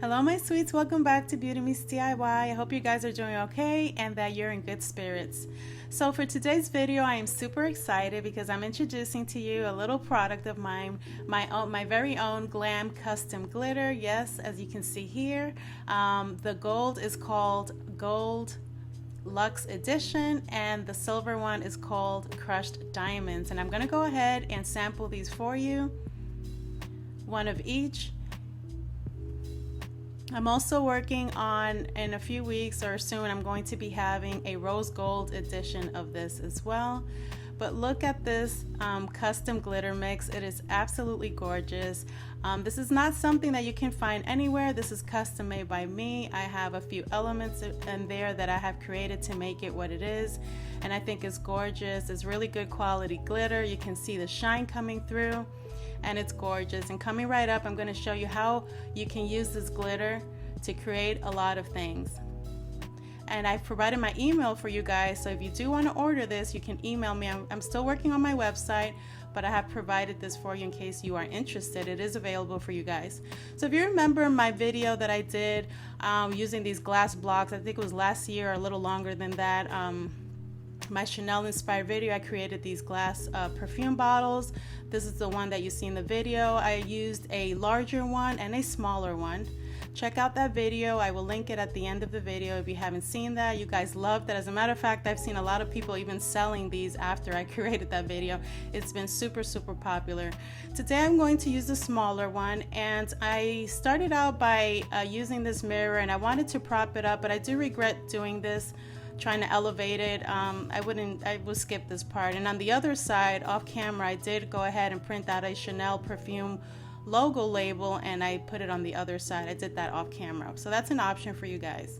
Hello my sweets, welcome back to Beauty Meets DIY. I hope you guys are doing okay and that you're in good spirits. So for today's video, I am super excited because I'm introducing to you a little product of mine, my very own glam custom glitter. Yes, as you can see here, the gold is called Gold Luxe Edition and the silver one is called Crushed Diamonds. And I'm going to go ahead and sample these for you, one of each. I'm also working on, in a few weeks or soon, I'm going to be having a rose gold edition of this as well. But look at this custom glitter mix. It is absolutely gorgeous. This is not something that you can find anywhere. This is custom made by me. I have a few elements in there that I have created to make it what it is. And I think it's gorgeous. It's really good quality glitter. You can see the shine coming through. And it's gorgeous. And coming right up, I'm going to show you how you can use this glitter to create a lot of things. And I've provided my email for you guys, so if you do want to order this, you can email me. I'm still working on my website, but I have provided this for you in case you are interested. It is available for you guys. So if you remember my video that I did using these glass blocks, I think it was last year or a little longer than that, my Chanel inspired video, I created these glass perfume bottles. This is the one that you see in the video. I used a larger one and a smaller one. Check out that video. I will link it at the end of the video if you haven't seen that. You guys loved that. As a matter of fact, I've seen a lot of people even selling these after I created that video. It's been super popular. Today I'm going to use the smaller one, and I started out by using this mirror, and I wanted to prop it up, but I do regret doing this, trying to elevate it. I would skip this part. And on the other side, off camera, I did go ahead and print out a Chanel perfume logo label, and I put it on the other side. I did that off camera, so that's an option for you guys.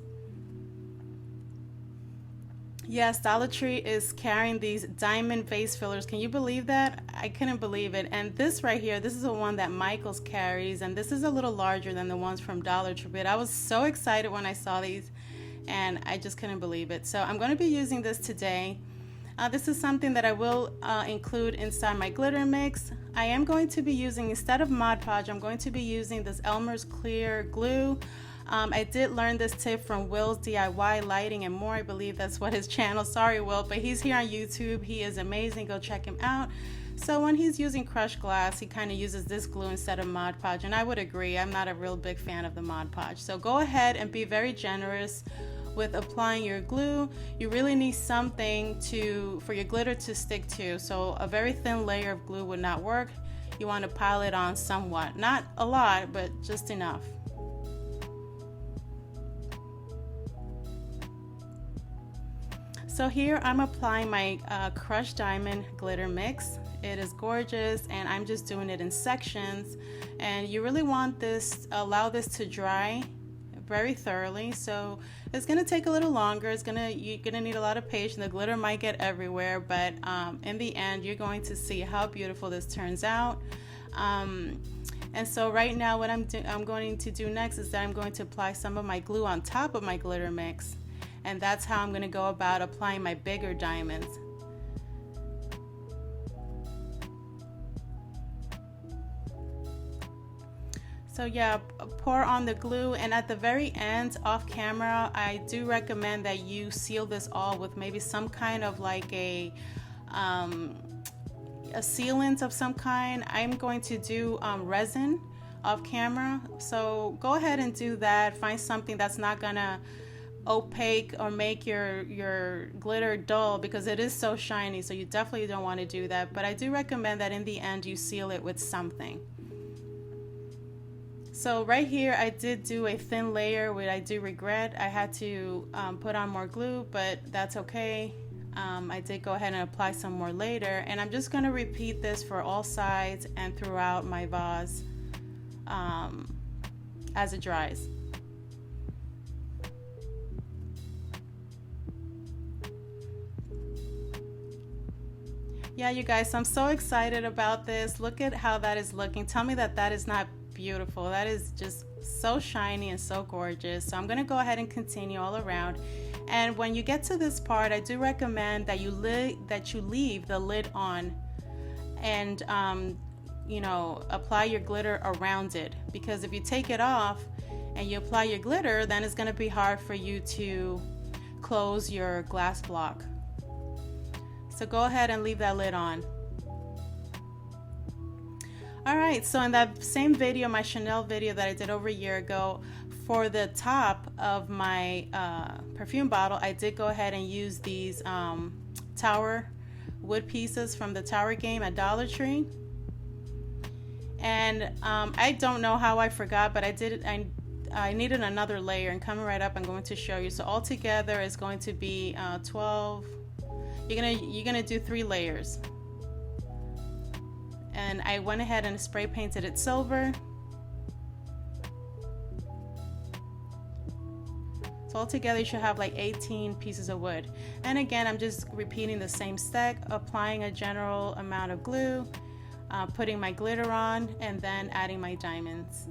Yes, Dollar Tree is carrying these diamond vase fillers. Can you believe that? I couldn't believe it. And this right here, this is the one that Michaels carries, and this is a little larger than the ones from Dollar Tree. But I was so excited when I saw these, and I just couldn't believe it. So I'm going to be using this today. This is something that I will include inside my glitter mix. I am going to be using, instead of Mod Podge, I'm going to be using this Elmer's clear glue. I did learn this tip from Will's DIY Lighting and More. I believe that's what his channel. Sorry, Will, but he's here on YouTube. He is amazing. Go check him out. So when he's using crushed glass, he kind of uses this glue instead of Mod Podge, and I would agree. I'm not a real big fan of the Mod Podge. So go ahead and be very generous with applying your glue. You really need something for your glitter to stick to. So a very thin layer of glue would not work. You want to pile it on somewhat, not a lot, but just enough. So here I'm applying my crushed diamond glitter mix. It is gorgeous, and I'm just doing it in sections. And you really want this, allow this to dry very thoroughly. So it's gonna take a little longer. You're gonna need a lot of patience. The glitter might get everywhere, but in the end, you're going to see how beautiful this turns out. And so right now, what I'm going to do next is that I'm going to apply some of my glue on top of my glitter mix. And that's how I'm going to go about applying my bigger diamonds. So yeah, pour on the glue, and at the very end, off camera, I do recommend that you seal this all with maybe some kind of like a sealant of some kind. I'm going to do resin off camera, so go ahead and do that. Find something that's not gonna opaque or make your glitter dull, because it is so shiny, so you definitely don't want to do that. But I do recommend that in the end you seal it with something. So right here I did do a thin layer, which I do regret. I had to put on more glue, but that's okay. I did go ahead and apply some more later, and I'm just going to repeat this for all sides and throughout my vase as it dries. Yeah, you guys, I'm so excited about this. Look at how that is looking. Tell me that that is not beautiful. That is just so shiny and so gorgeous. So I'm going to go ahead and continue all around. And when you get to this part, I do recommend that you leave the lid on, and you know, apply your glitter around it, because if you take it off, and you apply your glitter, then it's going to be hard for you to close your glass block. So go ahead and leave that lid on. Alright, so in that same video, my Chanel video that I did over a year ago, for the top of my perfume bottle, I did go ahead and use these tower wood pieces from the Tower game at Dollar Tree. And I don't know how I forgot, but I needed another layer, and coming right up I'm going to show you. So altogether it's going to be 12. You're gonna do 3 layers. And I went ahead and spray painted it silver. So altogether you should have like 18 pieces of wood. And again, I'm just repeating the same step, applying a general amount of glue, putting my glitter on, and then adding my diamonds.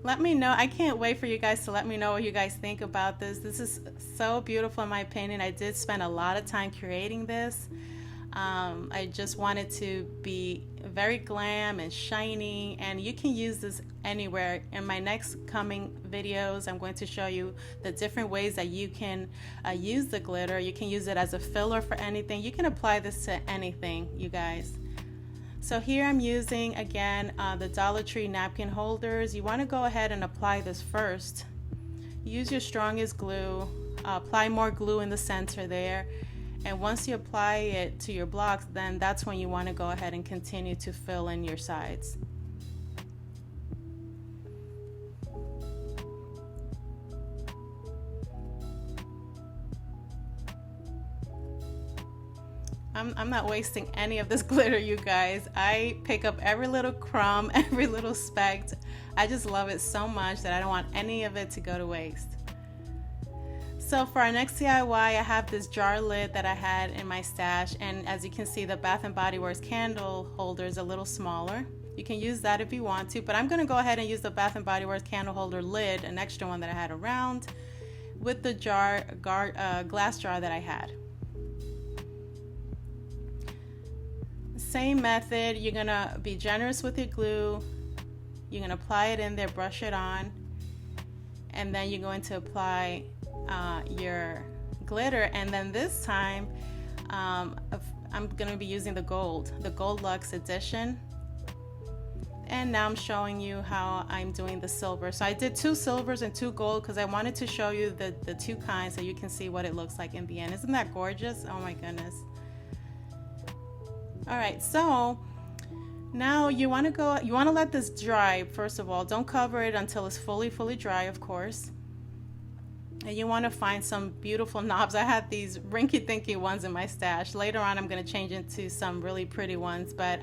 Let me know. I can't wait for you guys to let me know what you guys think about this. This is so beautiful in my opinion. I did spend a lot of time creating this. I just wanted to be very glam and shiny, and you can use this anywhere. In my next coming videos, I'm going to show you the different ways that you can use the glitter. You can use it as a filler for anything. You can apply this to anything, you guys. So here I'm using, again, the Dollar Tree napkin holders. You want to go ahead and apply this first. Use your strongest glue. Apply more glue in the center there. And once you apply it to your blocks, then that's when you want to go ahead and continue to fill in your sides. I'm not wasting any of this glitter, you guys. I pick up every little crumb, every little speck. I just love it so much that I don't want any of it to go to waste. So for our next DIY, I have this jar lid that I had in my stash, and as you can see, the Bath & Body Works candle holder is a little smaller. You can use that if you want to, but I'm going to go ahead and use the Bath & Body Works candle holder lid, an extra one that I had around, with the glass jar that I had. Same method. You're going to be generous with your glue. You're going to apply it in there, brush it on, and then you're going to apply your glitter. And then this time I'm going to be using the Gold Luxe Edition. And now I'm showing you how I'm doing the silver. So I did 2 silvers and 2 gold because I wanted to show you the 2 kinds so you can see what it looks like in the end. Isn't that gorgeous? Oh my goodness. Alright, so now you want to let this dry. First of all, don't cover it until it's fully dry, of course. And you want to find some beautiful knobs. I had these rinky-dinky ones in my stash. Later on I'm going to change into some really pretty ones, but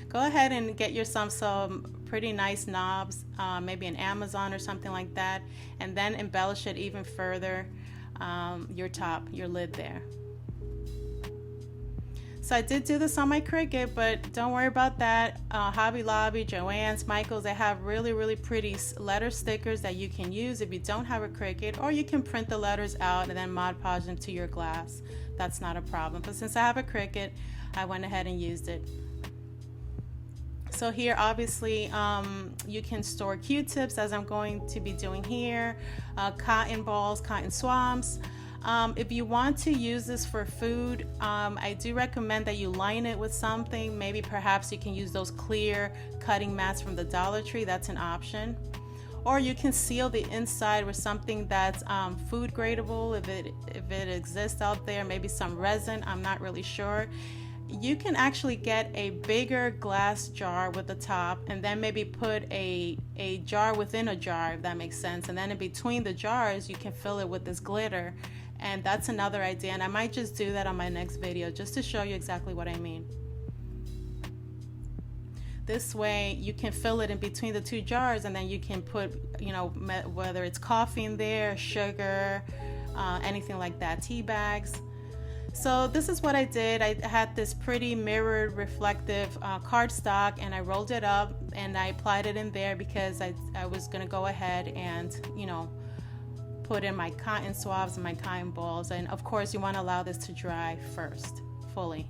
go ahead and get yourself some pretty nice knobs, maybe an Amazon or something like that, and then embellish it even further, your lid there. So I did do this on my Cricut, but don't worry about that. Hobby Lobby, Joann's, Michael's, they have really pretty letter stickers that you can use if you don't have a Cricut, or you can print the letters out and then Mod Podge them to your glass. That's not a problem. But since I have a Cricut, I went ahead and used it. So here, obviously, you can store Q-tips, as I'm going to be doing here, cotton balls, cotton swabs. If you want to use this for food, I do recommend that you line it with something. Maybe perhaps you can use those clear cutting mats from the Dollar Tree. That's an option. Or you can seal the inside with something that's food gradable, if it exists out there, maybe some resin, I'm not really sure. You can actually get a bigger glass jar with the top, and then maybe put a jar within a jar, if that makes sense. And then in between the jars, you can fill it with this glitter. And that's another idea, and I might just do that on my next video just to show you exactly what I mean. This way you can fill it in between the 2 jars, and then you can put, whether it's coffee in there, sugar, anything like that, tea bags. So this is what I did. I had this pretty mirrored reflective cardstock, and I rolled it up and I applied it in there because I was gonna go ahead and put in my cotton swabs and my cotton balls. And of course you want to allow this to dry first fully.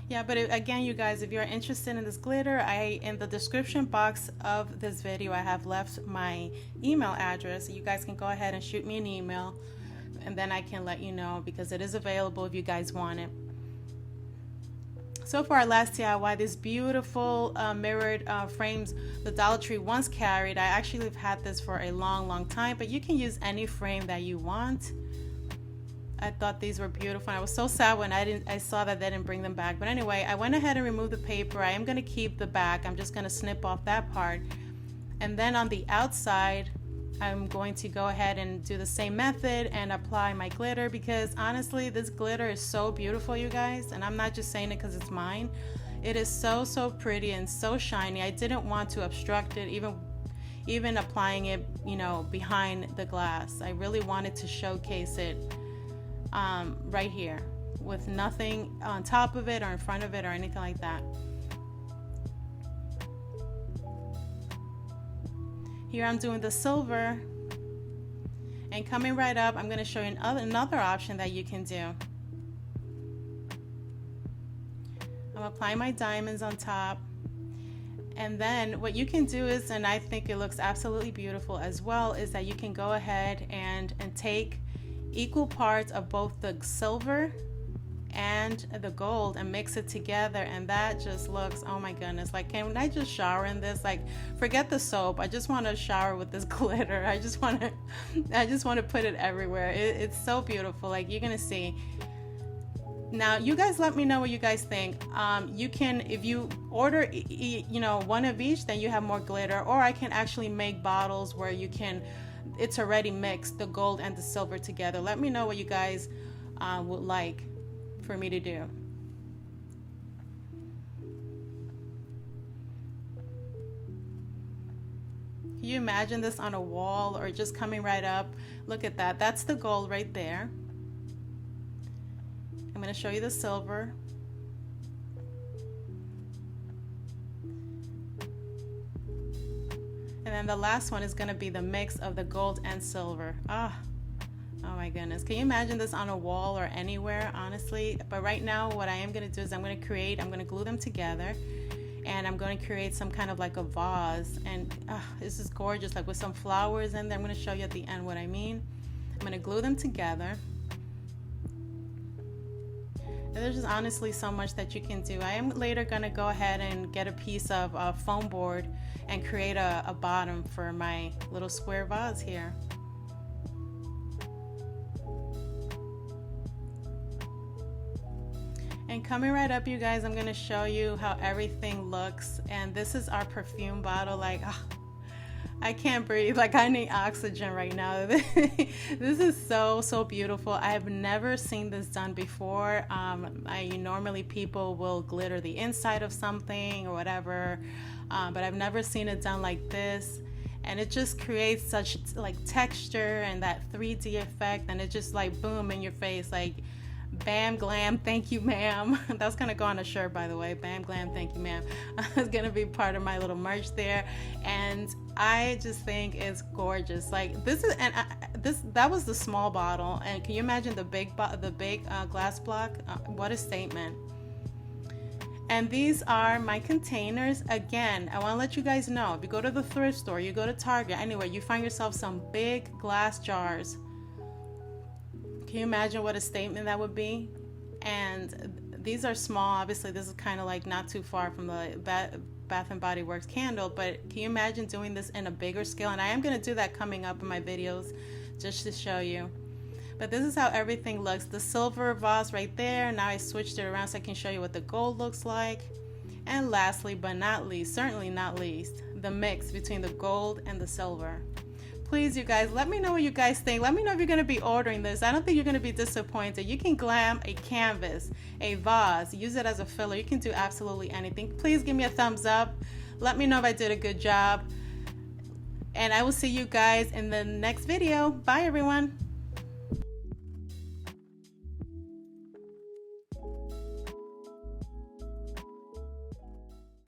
Yeah, but again, you guys, if you're interested in this glitter, in the description box of this video, I have left my email address. You guys can go ahead and shoot me an email, and then I can let you know, because it is available if you guys want it. So for our last DIY, this beautiful mirrored frames the Dollar Tree once carried. I actually have had this for a long time, but you can use any frame that you want. I thought these were beautiful. I was so sad when I saw that they didn't bring them back. But anyway, I went ahead and removed the paper. I am going to keep the back. I'm just going to snip off that part. And then on the outside, I'm going to go ahead and do the same method and apply my glitter, because honestly, this glitter is so beautiful, you guys. And I'm not just saying it because it's mine. It is so pretty and so shiny. I didn't want to obstruct it, even applying it, you know, behind the glass. I really wanted to showcase it right here with nothing on top of it or in front of it or anything like that. Here I'm doing the silver, and coming right up, I'm going to show you another option that you can do. I'm applying my diamonds on top, and then what you can do is, and I think it looks absolutely beautiful as well, is that you can go ahead and take equal parts of both the silver and the gold and mix it together, and that just looks, oh my goodness, like, can I just shower in this? Like, forget the soap, I just want to shower with this glitter. I just want to put it everywhere. It's so beautiful. Like, you're gonna see. Now you guys let me know what you guys think. You can, if you order you know, one of each, then you have more glitter, or I can actually make bottles where you can, it's already mixed, the gold and the silver together. Let me know what you guys would like for me to do. Can you imagine this on a wall or just coming right up? Look at that. That's the gold right there. I'm going to show you the silver. And then the last one is going to be the mix of the gold and silver. Oh my goodness. Can you imagine this on a wall or anywhere, honestly? But right now, what I am going to do is I'm going to glue them together, and I'm going to create some kind of like a vase. And this is gorgeous, like with some flowers in there. I'm going to show you at the end what I mean. I'm going to glue them together. And there's just honestly so much that you can do. I am later going to go ahead and get a piece of foam board and create a bottom for my little square vase here. And coming right up, you guys, I'm going to show you how everything looks. And this is our perfume bottle. Like, I can't breathe. Like, I need oxygen right now. This is so beautiful. I have never seen this done before. Normally people will glitter the inside of something or whatever, but I've never seen it done like this. And it just creates such like texture and that 3D effect, and it just like boom in your face, like, bam glam, thank you ma'am. That's gonna go on a shirt, by the way. Bam glam, thank you ma'am. It's gonna be part of my little merch there, and I just think it's gorgeous. Like, this is, and that was the small bottle, and can you imagine the big glass block? What a statement. And these are my containers. Again, I want to let you guys know, if you go to the thrift store, you go to Target, anywhere, you find yourself some big glass jars. Can you imagine what a statement that would be? And these are small. Obviously, this is kind of like not too far from the Bath and Body Works candle, but can you imagine doing this in a bigger scale? And I am going to do that coming up in my videos just to show you. But this is how everything looks. The silver vase right there. Now I switched it around so I can show you what the gold looks like. And lastly, but not least, certainly not least, the mix between the gold and the silver. Please, you guys, let me know what you guys think. Let me know if you're going to be ordering this. I don't think you're going to be disappointed. You can glam a canvas, a vase, use it as a filler. You can do absolutely anything. Please give me a thumbs up. Let me know if I did a good job. And I will see you guys in the next video. Bye, everyone.